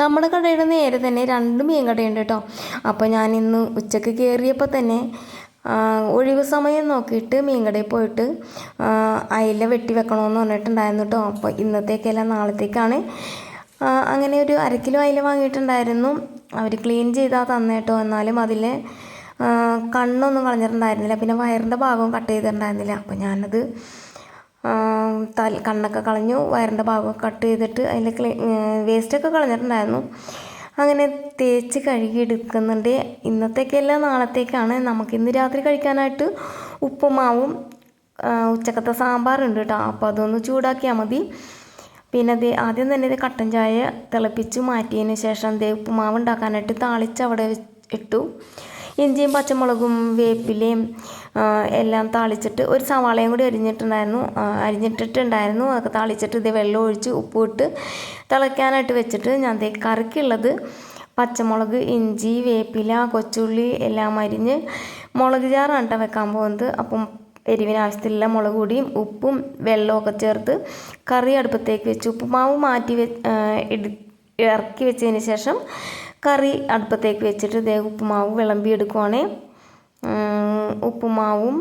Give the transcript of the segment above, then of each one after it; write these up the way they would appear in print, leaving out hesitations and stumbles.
നമ്മുടെ കടയുടെ നേരെ തന്നെ 2 മീൻ കടയുണ്ട് കേട്ടോ. അപ്പോൾ ഞാൻ ഇന്ന് ഉച്ചയ്ക്ക് കയറിയപ്പോൾ തന്നെ ഒഴിവ് സമയം നോക്കിയിട്ട് മീൻ കടയിൽ പോയിട്ട് അയില വെട്ടി വെക്കണമെന്ന് പറഞ്ഞിട്ടുണ്ടായിരുന്നു കേട്ടോ. അപ്പോൾ ഇന്നത്തേക്കല്ല നാളത്തേക്കാണ്. അങ്ങനെ ഒരു 1/2 കിലോ അയില വാങ്ങിയിട്ടുണ്ടായിരുന്നു. അവർ ക്ലീൻ ചെയ്താൽ തന്നെ കേട്ടോ. എന്നാലും അതിൽ കണ്ണൊന്നും കളഞ്ഞിട്ടുണ്ടായിരുന്നില്ല, പിന്നെ വയറിൻ്റെ ഭാഗവും കട്ട് ചെയ്തിട്ടുണ്ടായിരുന്നില്ല. അപ്പോൾ ഞാനത് കണ്ണൊക്കെ കളഞ്ഞു, വയറിൻ്റെ ഭാഗമൊക്കെ കട്ട് ചെയ്തിട്ട് അതിൽ വേസ്റ്റൊക്കെ കളഞ്ഞിട്ടുണ്ടായിരുന്നു. അങ്ങനെ തേച്ച് കഴുകി എടുക്കുന്നുണ്ട്. ഇന്നത്തേക്കല്ല നാളത്തേക്കാണ്. നമുക്കിന്ന് രാത്രി കഴിക്കാനായിട്ട് ഉപ്പുമാവും ഉച്ചക്കത്തെ സാമ്പാറുണ്ട് കേട്ടോ. അപ്പോൾ അതൊന്ന് ചൂടാക്കിയാൽ മതി. പിന്നെ ആദ്യം തന്നെ ഇത് കട്ടൻ ചായ തിളപ്പിച്ച് മാറ്റിയതിന് ശേഷം ഉപ്പുമാവ് ഉണ്ടാക്കാനായിട്ട് താളിച്ച് അവിടെ ഇട്ടു. ഇഞ്ചിയും പച്ചമുളകും വേപ്പിലയും എല്ലാം താളിച്ചിട്ട് ഒരു സവാളയും കൂടി അരിഞ്ഞിട്ടിട്ടുണ്ടായിരുന്നു. അതൊക്കെ താളിച്ചിട്ട് വെള്ളം ഒഴിച്ച് ഉപ്പിട്ട് തിളയ്ക്കാനായിട്ട് വെച്ചിട്ട് ഞാൻ കറിക്കുള്ളത് പച്ചമുളക്, ഇഞ്ചി, വേപ്പില, കൊച്ചുള്ളി എല്ലാം അരിഞ്ഞ് മുളക് ചാറാണ് കേട്ടോ വെക്കാൻ പോകുന്നത്. അപ്പം എരിവിന് ആവശ്യത്തിലുള്ള മുളക് പൊടിയും ഉപ്പും വെള്ളമൊക്കെ ചേർത്ത് കറി അടുപ്പത്തേക്ക് വെച്ച് ഉപ്പുമാവ് ഇറക്കി വെച്ചതിന് ശേഷം കറി അടുപ്പത്തേക്ക് വെച്ചിട്ട് ഉപ്പുമാവ് വിളമ്പി എടുക്കുവാണ്. ഉപ്പുമാവും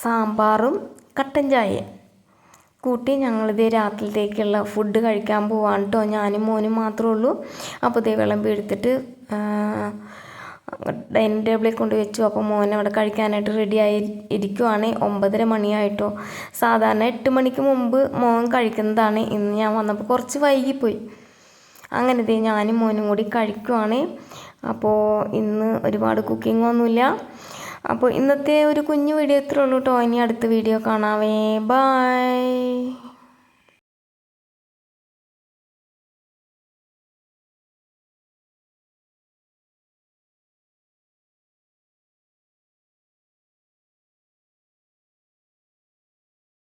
സാമ്പാറും കട്ടൻ ചായ കൂട്ടി ഞങ്ങളിത് രാത്രിയിലേക്കുള്ള ഫുഡ് കഴിക്കാൻ പോവാണ് കേട്ടോ. ഞാനും മോനും മാത്രമേ ഉള്ളൂ. അപ്പോൾ വിളമ്പി എടുത്തിട്ട് ഡൈനിങ് ടേബിളിൽ കൊണ്ട് വെച്ചു. അപ്പോൾ മോൻ അവിടെ കഴിക്കാനായിട്ട് റെഡിയായി ഇരിക്കുവാണ്. 9:30 മണിയായിട്ടോ. സാധാരണ 8 മണിക്ക് മുമ്പ് മോൻ കഴിക്കുന്നതാണ്. ഇന്ന് ഞാൻ വന്നപ്പോൾ കുറച്ച് വൈകിപ്പോയി. അങ്ങനെ ഞാനും മോനും കൂടി കഴിക്കുവാണ്. അപ്പോൾ ഇന്ന് ഒരുപാട് കുക്കിങ്ങൊന്നുമില്ല. അപ്പോൾ ഇന്നത്തെ ഒരു കുഞ്ഞു വീഡിയോ ഇത്രേ ഉള്ളൂ കേട്ടോ. ഇനി അടുത്ത വീഡിയോ കാണാവേ. ബൈ.